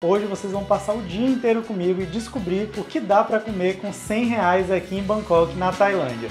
Hoje vocês vão passar o dia inteiro comigo e descobrir o que dá para comer com R$100 aqui em Bangkok, na Tailândia.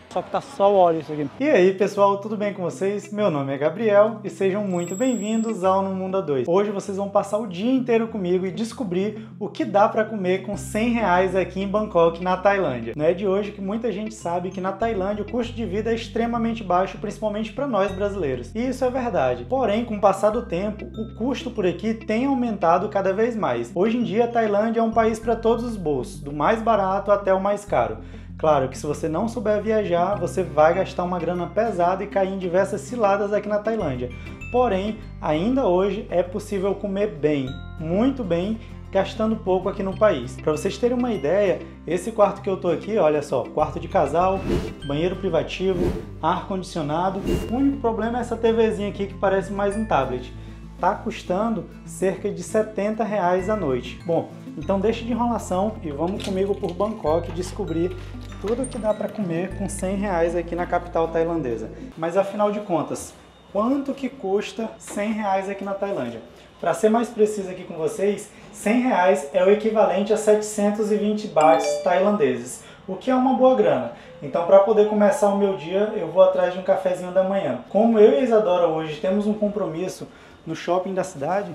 Só que tá só o óleo isso aqui. E aí pessoal, tudo bem com vocês? Meu nome é Gabriel e sejam muito bem-vindos ao No Mundo A2. Hoje vocês vão passar o dia inteiro comigo e descobrir o que dá para comer com R$100 aqui em Bangkok, na Tailândia. Não é de hoje que muita gente sabe que na Tailândia o custo de vida é extremamente baixo, principalmente para nós brasileiros. E isso é verdade. Porém, com o passar do tempo, o custo por aqui tem aumentado cada vez mais. Hoje em dia, a Tailândia é um país para todos os bolsos, do mais barato até o mais caro. Claro que se você não souber viajar, você vai gastar uma grana pesada e cair em diversas ciladas aqui na Tailândia. Porém, ainda hoje é possível comer bem, muito bem, gastando pouco aqui no país. Para vocês terem uma ideia, esse quarto que eu tô aqui, olha só, quarto de casal, banheiro privativo, ar-condicionado. O único problema é essa TVzinha aqui que parece mais um tablet. Tá custando cerca de R$70 a noite. Bom, então deixa de enrolação e vamos comigo por Bangkok descobrir tudo o que dá para comer com R$100 aqui na capital tailandesa. Mas afinal de contas, quanto que custa R$100 aqui na Tailândia? Para ser mais preciso aqui com vocês, R$100 é o equivalente a 720 bahts tailandeses, o que é uma boa grana. Então, para poder começar o meu dia, eu vou atrás de um cafezinho da manhã. Como eu e a Isadora hoje temos um compromisso no shopping da cidade,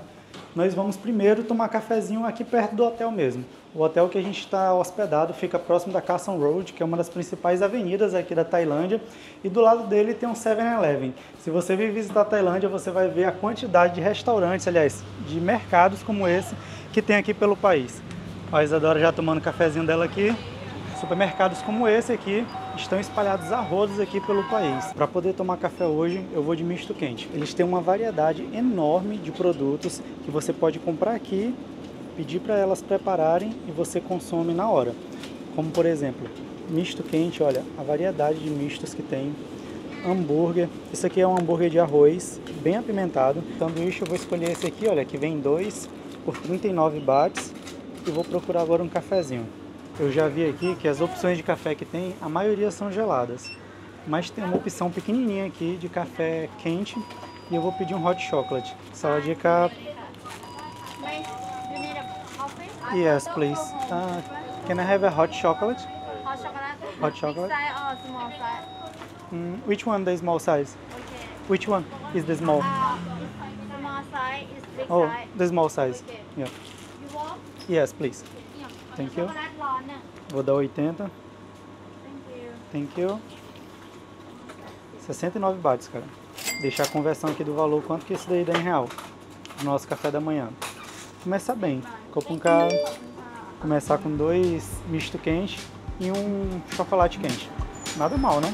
nós vamos primeiro tomar cafezinho aqui perto do hotel mesmo. O hotel que a gente está hospedado fica próximo da Khao San Road, que é uma das principais avenidas aqui da Tailândia, e do lado dele tem um 7-Eleven. Se você vir visitar a Tailândia, você vai ver a quantidade de restaurantes, aliás, de mercados como esse que tem aqui pelo país. A Isadora já tomando o cafezinho dela aqui. Supermercados como esse aqui estão espalhados a rodos aqui pelo país. Para poder tomar café hoje, eu vou de misto quente. Eles têm uma variedade enorme de produtos que você pode comprar aqui, pedir para elas prepararem e você consome na hora. Como por exemplo, misto quente, olha a variedade de mistos que tem. Hambúrguer, isso aqui é um hambúrguer de arroz, bem apimentado. Sanduíche eu vou escolher esse aqui, olha, que vem 2 por 39 bahts. E vou procurar agora um cafezinho. Eu já vi aqui que as opções de café que tem, a maioria são geladas. Mas tem uma opção pequenininha aqui de café quente e eu vou pedir um hot chocolate. Sawadika. Yes, please. Can I have a hot chocolate? Hot chocolate? Hot chocolate? Big size or small size? Which one the small size? Okay. Which one is the small? Small size is big Oh, size. the small size. Okay. Yeah. You want? Yes, please. Yeah. Thank you. Chocolate ร้อนน่ะ Vou dar 80. Thank you. Thank you. 69 bahts, cara. Deixar a conversão aqui do valor, quanto que esse daí dá em real. No nosso café da manhã. Começar bem. Começar com 2 misto quente e um chocolate quente. Nada mal, né?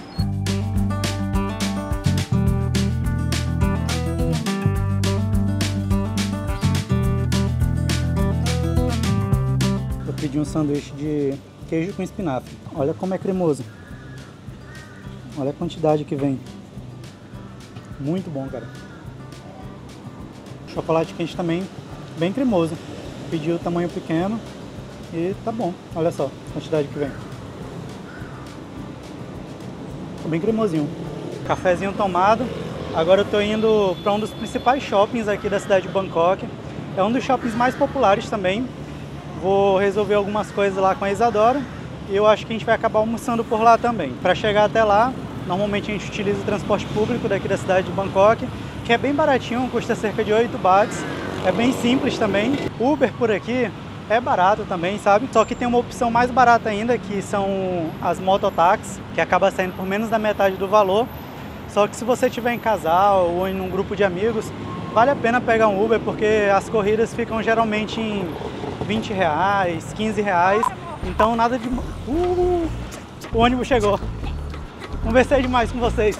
Eu pedi um sanduíche de queijo com espinafre. Olha como é cremoso. Olha a quantidade que vem. Muito bom, cara. Chocolate quente também, bem cremoso. Pedi o tamanho pequeno e tá bom. Olha só a quantidade que vem. Bem cremosinho. Cafezinho tomado. Agora eu tô indo para um dos principais shoppings aqui da cidade de Bangkok. É um dos shoppings mais populares também. Vou resolver algumas coisas lá com a Isadora e eu acho que a gente vai acabar almoçando por lá também. Para chegar até lá, normalmente a gente utiliza o transporte público daqui da cidade de Bangkok, que é bem baratinho, custa cerca de 8 bahts, é bem simples também. Uber por aqui é barato também, sabe? Só que tem uma opção mais barata ainda, que são as mototáxis, que acaba saindo por menos da metade do valor. Só que se você estiver em casal ou em um grupo de amigos, vale a pena pegar um Uber, porque as corridas ficam geralmente em R$20, R$15. Então nada de... o ônibus chegou. Conversei demais com vocês.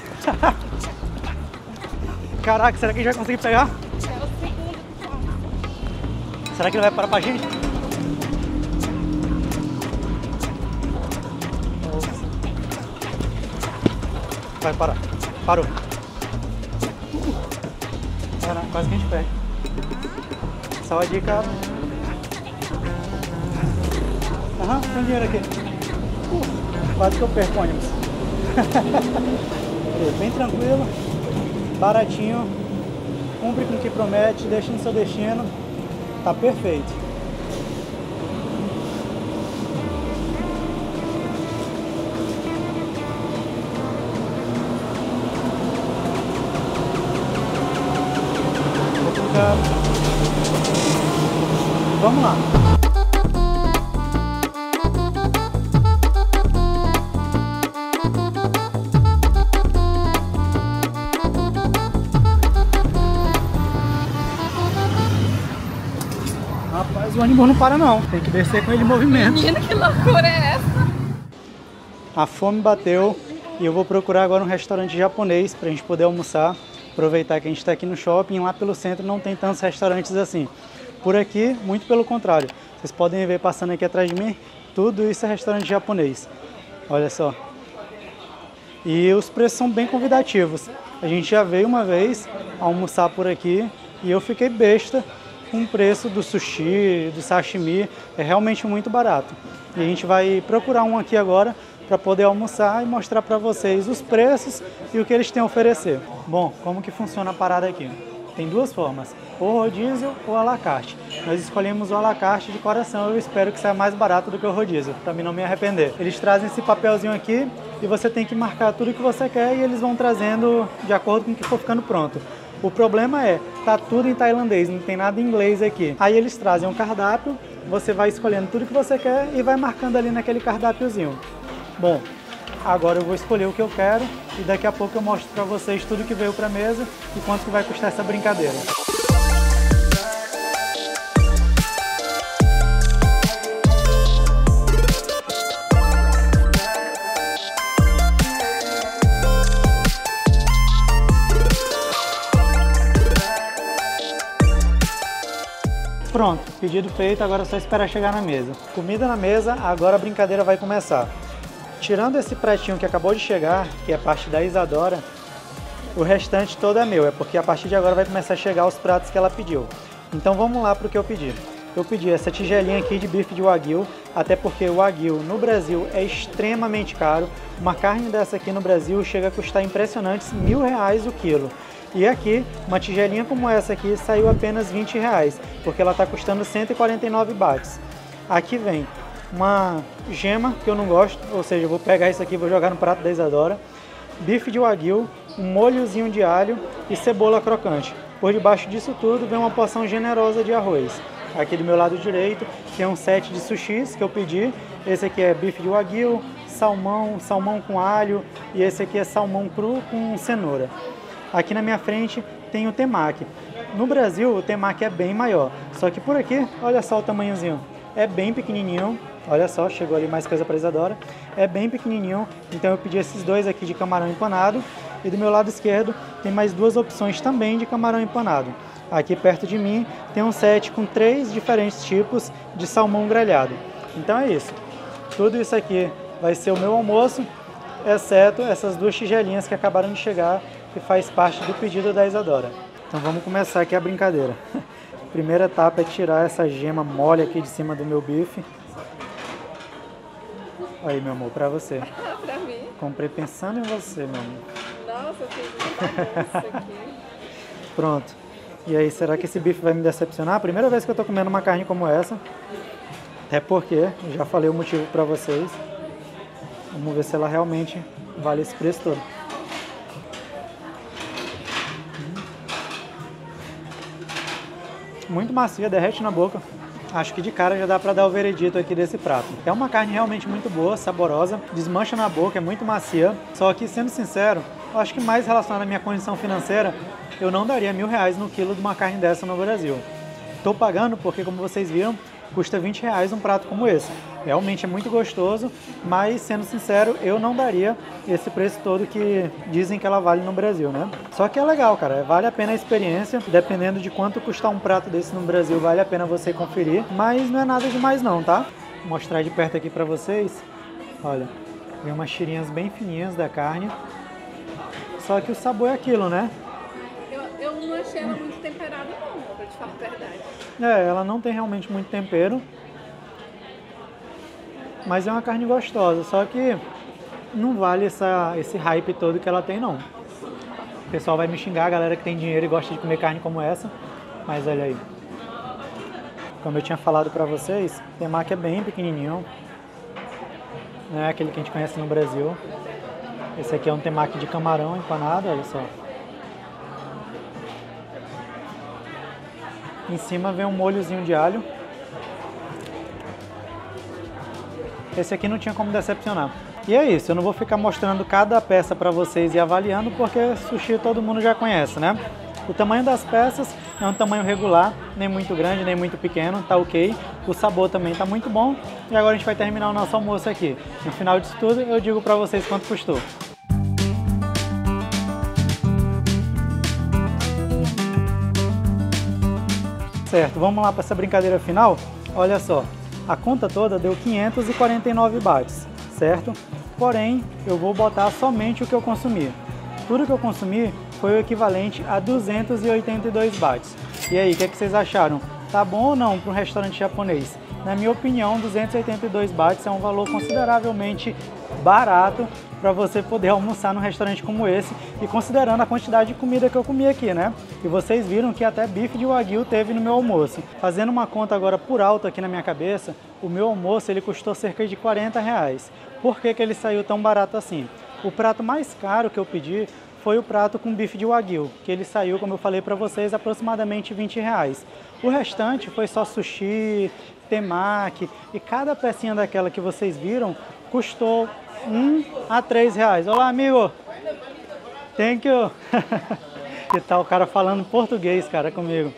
Caraca, será que a gente vai conseguir pegar? É o segundo. Será que ele vai parar pra gente? Vai parar. Parou. Caraca, quase que a gente perde. Só a dica. Aham, tem dinheiro aqui. Quase que eu perco o ônibus. Bem tranquilo, baratinho, cumpre com o que promete, deixa no seu destino. Tá perfeito. Vou colocar. Vamos lá. Rapaz, o ônibus não para não. Tem que descer com ele em movimento. Menina, que loucura é essa? A fome bateu e eu vou procurar agora um restaurante japonês pra gente poder almoçar. Aproveitar que a gente tá aqui no shopping, lá pelo centro não tem tantos restaurantes assim. Por aqui, muito pelo contrário. Vocês podem ver passando aqui atrás de mim, tudo isso é restaurante japonês. Olha só. E os preços são bem convidativos. A gente já veio uma vez almoçar por aqui e eu fiquei besta com o preço do sushi, do sashimi. É realmente muito barato. E a gente vai procurar um aqui agora para poder almoçar e mostrar para vocês os preços e o que eles têm a oferecer. Bom, como que funciona a parada aqui? Tem duas formas, ou rodízio ou à la carte. Nós escolhemos o à la carte de coração, eu espero que saia mais barato do que o rodízio, para mim não me arrepender. Eles trazem esse papelzinho aqui e você tem que marcar tudo que você quer e eles vão trazendo de acordo com o que for ficando pronto. O problema é, tá tudo em tailandês, não tem nada em inglês aqui. Aí eles trazem um cardápio, você vai escolhendo tudo que você quer e vai marcando ali naquele cardápiozinho. Bom, agora eu vou escolher o que eu quero e daqui a pouco eu mostro pra vocês tudo que veio pra mesa e quanto que vai custar essa brincadeira. Pronto, pedido feito, agora é só esperar chegar na mesa. Comida na mesa, agora a brincadeira vai começar. Tirando esse pratinho que acabou de chegar, que é a parte da Isadora, o restante todo é meu, é porque a partir de agora vai começar a chegar os pratos que ela pediu. Então vamos lá para o que eu pedi. Eu pedi essa tigelinha aqui de bife de Wagyu, até porque o Wagyu no Brasil é extremamente caro. Uma carne dessa aqui no Brasil chega a custar impressionantes R$1.000 o quilo. E aqui, uma tigelinha como essa aqui saiu apenas R$20, porque ela está custando 149 bahts. Aqui vem uma gema que eu não gosto, ou seja, eu vou pegar isso aqui e vou jogar no prato da Isadora. Bife de Wagyu, um molhozinho de alho e cebola crocante. Por debaixo disso tudo vem uma porção generosa de arroz. Aqui do meu lado direito tem um set de sushis que eu pedi. Esse aqui é bife de Wagyu, salmão com alho e esse aqui é salmão cru com cenoura. Aqui na minha frente tem o temaki. No Brasil o temaki é bem maior, só que por aqui, olha só o tamanhozinho, é bem pequenininho. Olha só, chegou ali mais coisa para Isadora. É bem pequenininho, então eu pedi esses dois aqui de camarão empanado. E do meu lado esquerdo tem mais duas opções também de camarão empanado. Aqui perto de mim tem um set com 3 diferentes tipos de salmão grelhado. Então é isso. Tudo isso aqui vai ser o meu almoço, exceto essas duas tigelinhas que acabaram de chegar, que faz parte do pedido da Isadora. Então vamos começar aqui a brincadeira. Primeira etapa é tirar essa gema mole aqui de cima do meu bife. Aí, meu amor, pra você. Pra mim? Comprei pensando em você, meu amor. Nossa, eu fiz muito isso aqui. Pronto. E aí, será que esse bife vai me decepcionar? Primeira vez que eu tô comendo uma carne como essa. Até porque, eu já falei o motivo pra vocês. Vamos ver se ela realmente vale esse preço todo. Muito macia, derrete na boca. Acho que de cara já dá pra dar o veredito aqui desse prato. É uma carne realmente muito boa, saborosa, desmancha na boca, é muito macia. Só que, sendo sincero, eu acho que mais relacionado à minha condição financeira, eu não daria R$1.000 no quilo de uma carne dessa no Brasil. Tô pagando porque, como vocês viram, custa R$20 um prato como esse. Realmente é muito gostoso, mas sendo sincero, eu não daria esse preço todo que dizem que ela vale no Brasil, né? Só que é legal, cara, vale a pena a experiência, dependendo de quanto custar um prato desse no Brasil, vale a pena você conferir, mas não é nada demais não, tá? Vou mostrar de perto aqui pra vocês, olha, vem umas tirinhas bem fininhas da carne, só que o sabor é aquilo, né? Eu não achei ela muito temperada não, pra te falar a verdade. Ela não tem realmente muito tempero, mas é uma carne gostosa, só que não vale esse hype todo que ela tem não. O pessoal vai me xingar, a galera que tem dinheiro e gosta de comer carne como essa, mas olha aí. Como eu tinha falado pra vocês, o temaki é bem pequenininho, não é aquele que a gente conhece no Brasil. Esse aqui é um temaki de camarão empanado, olha só. Em cima vem um molhozinho de alho. Esse aqui não tinha como decepcionar. E é isso, eu não vou ficar mostrando cada peça para vocês e avaliando, porque sushi todo mundo já conhece, né? O tamanho das peças é um tamanho regular, nem muito grande, nem muito pequeno, tá ok. O sabor também tá muito bom. E agora a gente vai terminar o nosso almoço aqui. No final disso tudo, eu digo para vocês quanto custou. Certo, vamos lá para essa brincadeira final. Olha só, a conta toda deu 549 bahts, certo? Porém, eu vou botar somente o que eu consumi. Tudo que eu consumi foi o equivalente a 282 bahts. E aí, o que vocês acharam? Tá bom ou não para um restaurante japonês? Na minha opinião, 282 bahts é um valor consideravelmente barato para você poder almoçar num restaurante como esse, e considerando a quantidade de comida que eu comi aqui, né? E vocês viram que até bife de wagyu teve no meu almoço. Fazendo uma conta agora por alto aqui na minha cabeça, o meu almoço ele custou cerca de R$40. Por que ele saiu tão barato assim? O prato mais caro que eu pedi foi o prato com bife de wagyu, que ele saiu, como eu falei para vocês, aproximadamente R$20. O restante foi só sushi, temaki, e cada pecinha daquela que vocês viram custou R$1 a R$3. Olá, amigo! Thank you! E tá o cara falando português, cara, comigo.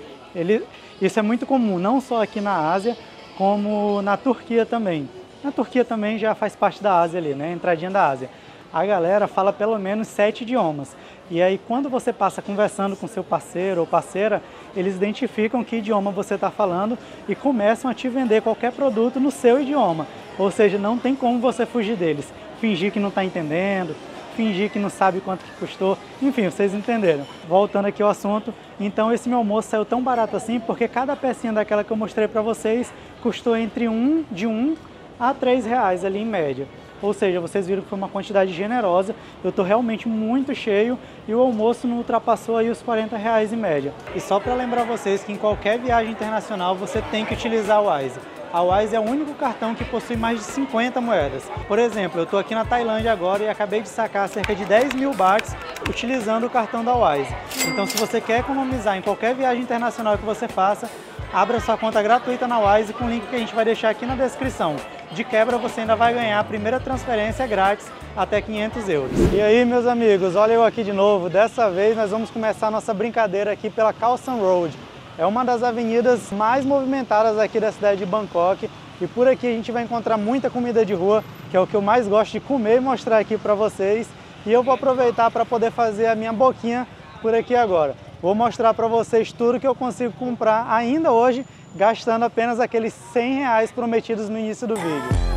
Isso é muito comum, não só aqui na Ásia, como na Turquia também. Na Turquia também já faz parte da Ásia ali, né? Entradinha da Ásia. A galera fala pelo menos 7 idiomas. E aí, quando você passa conversando com seu parceiro ou parceira, eles identificam que idioma você está falando e começam a te vender qualquer produto no seu idioma. Ou seja, não tem como você fugir deles. Fingir que não está entendendo, fingir que não sabe quanto que custou. Enfim, vocês entenderam. Voltando aqui ao assunto, então esse meu almoço saiu tão barato assim porque cada pecinha daquela que eu mostrei para vocês custou entre de R$1 a R$3 ali em média. Ou seja, vocês viram que foi uma quantidade generosa, eu estou realmente muito cheio e o almoço não ultrapassou aí os R$40 em média. E só para lembrar vocês que em qualquer viagem internacional você tem que utilizar o Wise. A Wise é o único cartão que possui mais de 50 moedas. Por exemplo, eu estou aqui na Tailândia agora e acabei de sacar cerca de 10 mil bahts utilizando o cartão da Wise. Então, se você quer economizar em qualquer viagem internacional que você faça, abra sua conta gratuita na Wise com o link que a gente vai deixar aqui na descrição. De quebra, você ainda vai ganhar a primeira transferência grátis até 500 euros. E aí, meus amigos, olha eu aqui de novo. Dessa vez nós vamos começar a nossa brincadeira aqui pela Khao San Road. É uma das avenidas mais movimentadas aqui da cidade de Bangkok. E por aqui a gente vai encontrar muita comida de rua, que é o que eu mais gosto de comer e mostrar aqui para vocês. E eu vou aproveitar para poder fazer a minha boquinha por aqui agora. Vou mostrar para vocês tudo que eu consigo comprar ainda hoje, gastando apenas aqueles R$100 prometidos no início do vídeo.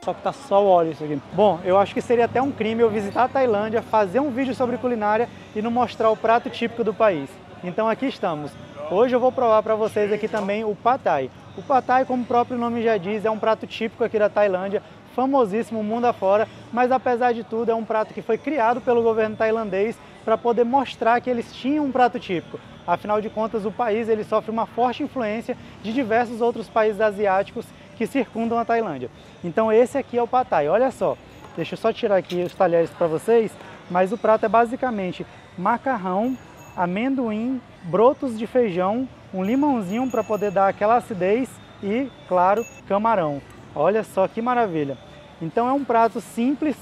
Só que tá só o óleo isso aqui. Bom, eu acho que seria até um crime eu visitar a Tailândia, fazer um vídeo sobre culinária e não mostrar o prato típico do país. Então aqui estamos. Hoje eu vou provar para vocês aqui também o Pad Thai. O Pad Thai, como o próprio nome já diz, é um prato típico aqui da Tailândia, famosíssimo mundo afora, mas apesar de tudo é um prato que foi criado pelo governo tailandês para poder mostrar que eles tinham um prato típico. Afinal de contas, o país ele sofre uma forte influência de diversos outros países asiáticos que circundam a Tailândia. Então esse aqui é o Pad Thai, olha só. Deixa eu só tirar aqui os talheres para vocês, mas o prato é basicamente macarrão, amendoim, brotos de feijão, um limãozinho para poder dar aquela acidez e, claro, camarão. Olha só que maravilha! Então é um prato simples,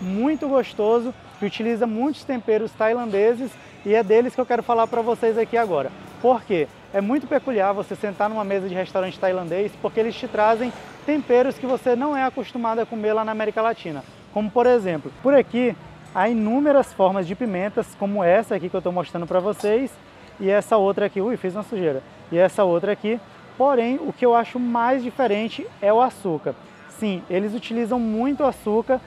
muito gostoso, que utiliza muitos temperos tailandeses e é deles que eu quero falar para vocês aqui agora. Por quê? É muito peculiar você sentar numa mesa de restaurante tailandês porque eles te trazem temperos que você não é acostumado a comer lá na América Latina. Como por exemplo, por aqui há inúmeras formas de pimentas, como essa aqui que eu estou mostrando para vocês e essa outra aqui, ui, fiz uma sujeira, e essa outra aqui. Porém, o que eu acho mais diferente é o açúcar. Sim, eles utilizam muito açúcar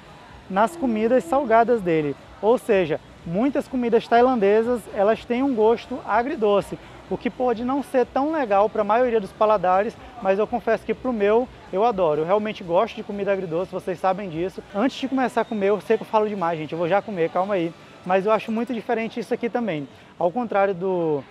nas comidas salgadas dele. Ou seja, muitas comidas tailandesas, elas têm um gosto agridoce, o que pode não ser tão legal para a maioria dos paladares, mas eu confesso que pro meu, eu adoro. Eu realmente gosto de comida agridoce, vocês sabem disso. Antes de começar a comer, eu sei que eu falo demais, gente, eu vou já comer, calma aí. Mas eu acho muito diferente isso aqui também. Ao contrário do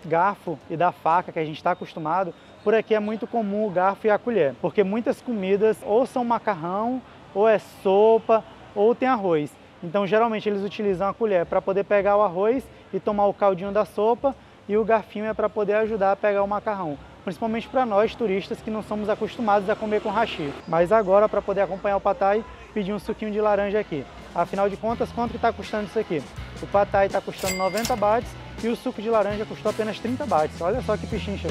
garfo e da faca que a gente está acostumado, por aqui é muito comum o garfo e a colher, porque muitas comidas ou são macarrão, ou é sopa, ou tem arroz. Então geralmente eles utilizam a colher para poder pegar o arroz e tomar o caldinho da sopa, e o garfinho é para poder ajudar a pegar o macarrão, principalmente para nós turistas que não somos acostumados a comer com hashi. Mas agora, para poder acompanhar o pad thai, pedi um suquinho de laranja aqui. Afinal de contas, quanto que está custando isso aqui? O pad thai está custando 90 bahts e o suco de laranja custou apenas 30 bahts. Olha só que pichincha.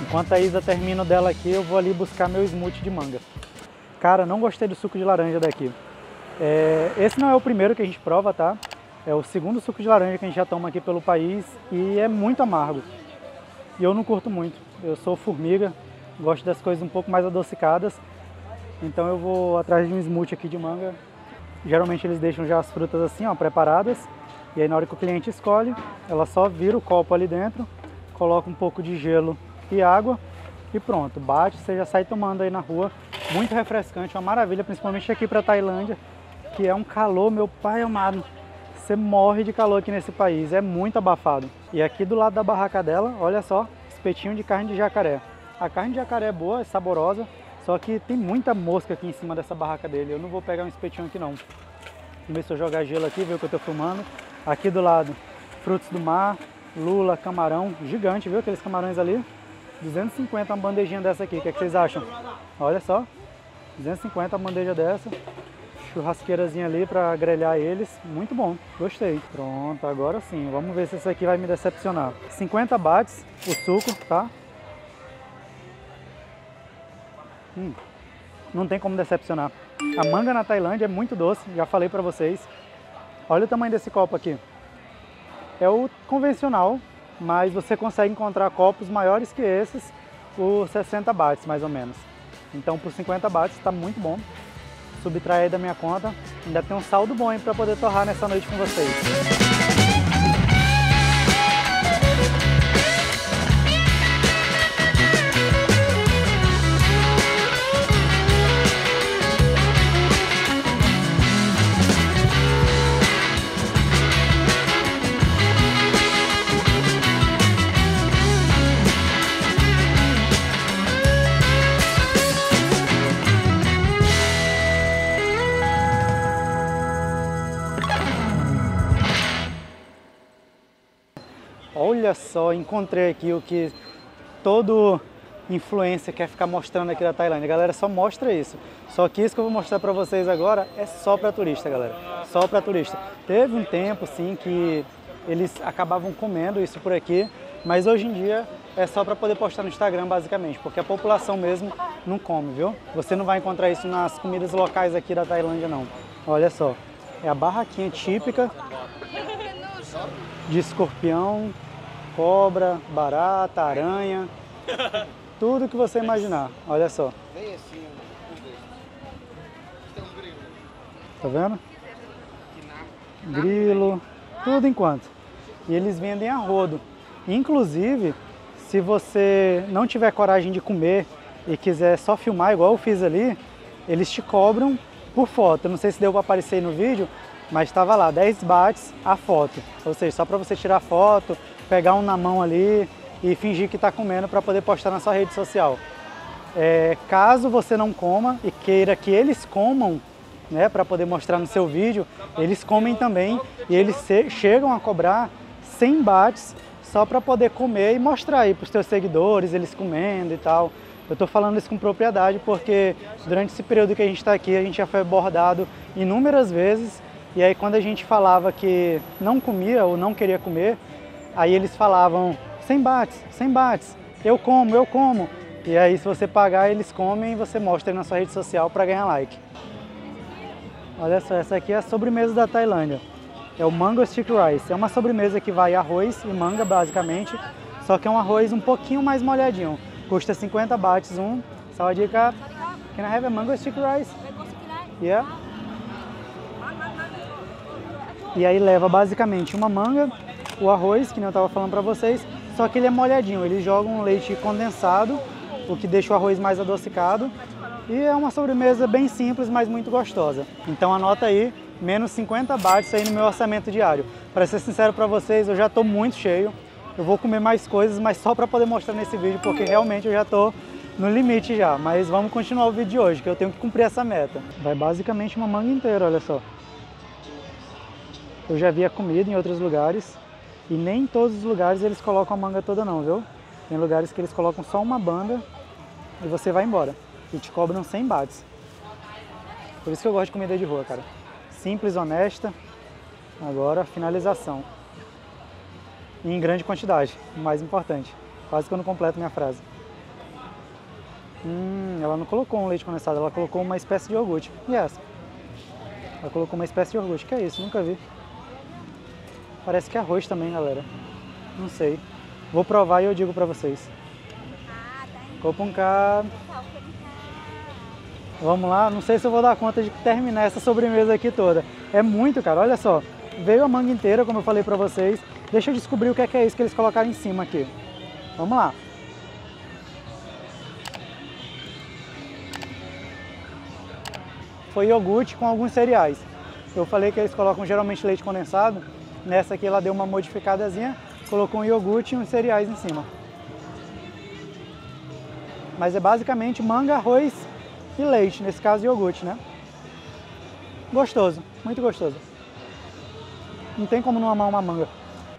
Enquanto a Isa termina dela aqui, eu vou ali buscar meu smoothie de manga. Cara, não gostei do suco de laranja daqui. Esse não é o primeiro que a gente prova, tá? É o segundo suco de laranja que a gente já toma aqui pelo país e é muito amargo. E eu não curto muito. Eu sou formiga, gosto das coisas um pouco mais adocicadas. Então eu vou atrás de um smoothie aqui de manga. Geralmente eles deixam já as frutas assim, ó, preparadas. E aí na hora que o cliente escolhe, ela só vira o copo ali dentro, coloca um pouco de gelo e água e pronto, bate, você já sai tomando aí na rua, muito refrescante, uma maravilha, principalmente aqui para Tailândia, que é um calor, meu pai amado, você morre de calor aqui nesse país, é muito abafado. E aqui do lado da barraca dela, olha só, espetinho de carne de jacaré. A carne de jacaré é boa, é saborosa, só que tem muita mosca aqui em cima dessa barraca dele, eu não vou pegar um espetinho aqui não. Vamos ver se eu jogar gelo aqui, ver o que eu tô filmando. Aqui do lado, frutos do mar, lula, camarão, gigante, viu aqueles camarões ali? 250 uma bandejinha dessa aqui, o que é que vocês acham? Olha só, 250 uma bandeja dessa, churrasqueirazinha ali para grelhar eles, muito bom, gostei. Pronto, agora sim, vamos ver se esse aqui vai me decepcionar. 50 bahts o suco, tá? Não tem como decepcionar. A manga na Tailândia é muito doce, já falei para vocês. Olha o tamanho desse copo aqui. É o convencional, mas você consegue encontrar copos maiores que esses por 60 bahts, mais ou menos. Então, por 50 bahts está muito bom. Subtrai aí da minha conta. Ainda tem um saldo bom para poder torrar nessa noite com vocês. Olha só, encontrei aqui o que todo influencer quer ficar mostrando aqui da Tailândia. A galera só mostra isso. Só que isso que eu vou mostrar pra vocês agora é só pra turista, galera. Só pra turista. Teve um tempo, sim, que eles acabavam comendo isso por aqui, mas hoje em dia é só pra poder postar no Instagram, basicamente, porque a população mesmo não come, viu? Você não vai encontrar isso nas comidas locais aqui da Tailândia, não. Olha só, é a barraquinha típica de escorpião, cobra, barata, aranha, tudo que você imaginar. Olha só. Tá vendo? Grilo, tudo enquanto. E eles vendem a rodo. Inclusive, se você não tiver coragem de comer e quiser só filmar igual eu fiz ali, eles te cobram por foto. Eu não sei se deu para aparecer aí no vídeo, mas estava lá, 10 bahts a foto. Ou seja, só para você tirar foto, pegar um na mão ali e fingir que está comendo para poder postar na sua rede social. Caso você não coma e queira que eles comam, né, para poder mostrar no seu vídeo, eles comem também e eles chegam a cobrar 100 bahts só para poder comer e mostrar aí para os seus seguidores, eles comendo e tal. Eu estou falando isso com propriedade porque durante esse período que a gente está aqui, a gente já foi abordado inúmeras vezes e aí quando a gente falava que não comia ou não queria comer, aí eles falavam 100 bahts, 100 bahts, eu como. E aí se você pagar, eles comem e você mostra aí na sua rede social para ganhar like. Olha só, essa aqui é a sobremesa da Tailândia. É o Mango Sticky Rice. É uma sobremesa que vai arroz e manga, basicamente. Só que é um arroz um pouquinho mais molhadinho. Custa 50 bahts um. Sawadika. Can I have a Mango Sticky Rice? Yeah. E aí leva basicamente uma manga, o arroz, que nem eu estava falando para vocês. Só que ele é molhadinho. Eles jogam um leite condensado, o que deixa o arroz mais adocicado. E é uma sobremesa bem simples, mas muito gostosa. Então anota aí, menos 50 bahts aí no meu orçamento diário. Para ser sincero para vocês, eu já estou muito cheio. Eu vou comer mais coisas, mas só para poder mostrar nesse vídeo, porque realmente eu já estou no limite já. Mas vamos continuar o vídeo de hoje, que eu tenho que cumprir essa meta. Vai basicamente uma manga inteira, olha só. Eu já vi a comida em outros lugares e nem em todos os lugares eles colocam a manga toda não, viu? Tem lugares que eles colocam só uma banda e você vai embora. E te cobram 100 bahts. Por isso que eu gosto de comida de rua, cara. Simples, honesta. Agora, finalização. E em grande quantidade, o mais importante. Quase que eu não completo minha frase. Ela não colocou um leite condensado, ela colocou uma espécie de iogurte. E essa? Ela colocou uma espécie de iogurte. Que é isso? Nunca vi. Parece que é arroz também, galera. Não sei. Vou provar e eu digo pra vocês. Kopunka. Vamos lá, não sei se eu vou dar conta de terminar essa sobremesa aqui toda. É muito, cara, olha só. Veio a manga inteira, como eu falei pra vocês. Deixa eu descobrir o que é isso que eles colocaram em cima aqui. Vamos lá. Foi iogurte com alguns cereais. Eu falei que eles colocam geralmente leite condensado. Nessa aqui ela deu uma modificadazinha. Colocou um iogurte e uns cereais em cima. Mas é basicamente manga, arroz e leite, nesse caso iogurte, né? Gostoso, muito gostoso. Não tem como não amar uma manga.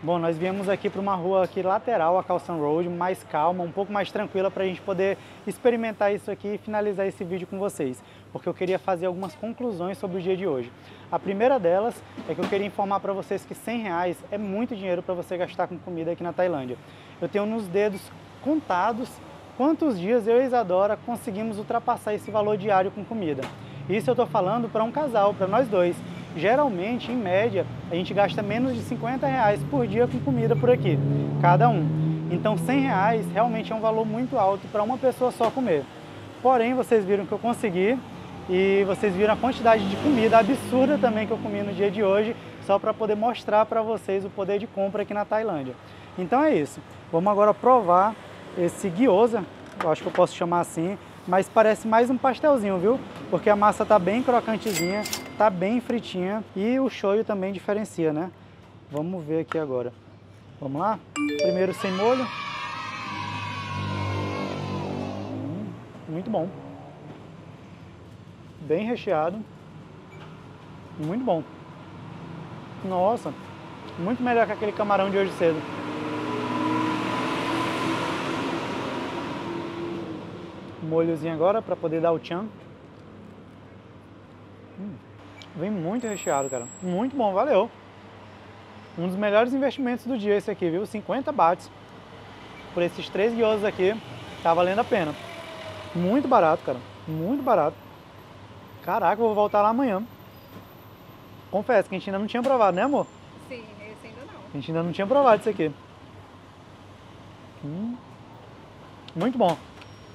Bom, nós viemos aqui para uma rua aqui lateral, a Khao San Road, mais calma, um pouco mais tranquila para a gente poder experimentar isso aqui e finalizar esse vídeo com vocês, porque eu queria fazer algumas conclusões sobre o dia de hoje. A primeira delas é que eu queria informar para vocês que 100 reais é muito dinheiro para você gastar com comida aqui na Tailândia. Eu tenho nos dedos contados quantos dias eu e a Isadora conseguimos ultrapassar esse valor diário com comida. Isso eu estou falando para um casal, para nós dois. Geralmente, em média, a gente gasta menos de 50 reais por dia com comida por aqui, cada um. Então 100 reais realmente é um valor muito alto para uma pessoa só comer. Porém, vocês viram que eu consegui e vocês viram a quantidade de comida absurda também que eu comi no dia de hoje, só para poder mostrar para vocês o poder de compra aqui na Tailândia. Então é isso. Vamos agora provar esse gyoza, eu acho que eu posso chamar assim, mas parece mais um pastelzinho, viu? Porque a massa tá bem crocantezinha, tá bem fritinha e o shoyu também diferencia, né? Vamos ver aqui agora. Vamos lá? Primeiro sem molho. Muito bom. Bem recheado. Muito bom. Nossa, muito melhor que aquele camarão de hoje cedo. Molhozinho agora para poder dar o tchan. Vem muito recheado, cara. Muito bom, valeu. Um dos melhores investimentos do dia esse aqui, viu? 50 bahts. Por esses 3 gyozas aqui, tá valendo a pena. Muito barato, cara. Muito barato. Caraca, eu vou voltar lá amanhã. Confesso que a gente ainda não tinha provado, né, amor? Sim, esse ainda não. A gente ainda não tinha provado isso aqui. Muito bom.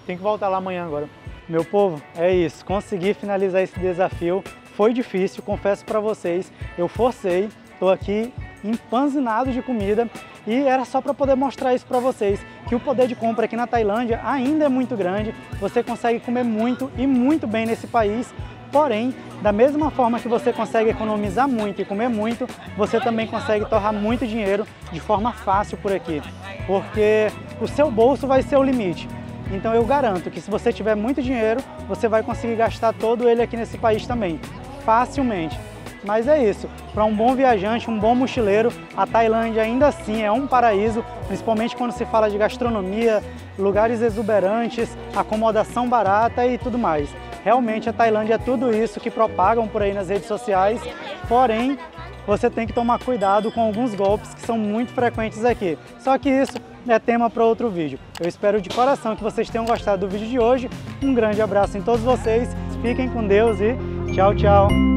Tem que voltar lá amanhã agora. Meu povo, é isso. Consegui finalizar esse desafio. Foi difícil, confesso pra vocês. Eu forcei. Tô aqui empanzinado de comida. E era só para poder mostrar isso para vocês, que o poder de compra aqui na Tailândia ainda é muito grande, você consegue comer muito e muito bem nesse país, porém, da mesma forma que você consegue economizar muito e comer muito, você também consegue torrar muito dinheiro de forma fácil por aqui, porque o seu bolso vai ser o limite. Então eu garanto que se você tiver muito dinheiro, você vai conseguir gastar todo ele aqui nesse país também, facilmente. Mas é isso, para um bom viajante, um bom mochileiro, a Tailândia ainda assim é um paraíso, principalmente quando se fala de gastronomia, lugares exuberantes, acomodação barata e tudo mais. Realmente a Tailândia é tudo isso que propagam por aí nas redes sociais, porém você tem que tomar cuidado com alguns golpes que são muito frequentes aqui. Só que isso é tema para outro vídeo. Eu espero de coração que vocês tenham gostado do vídeo de hoje. Um grande abraço em todos vocês, fiquem com Deus e tchau, tchau!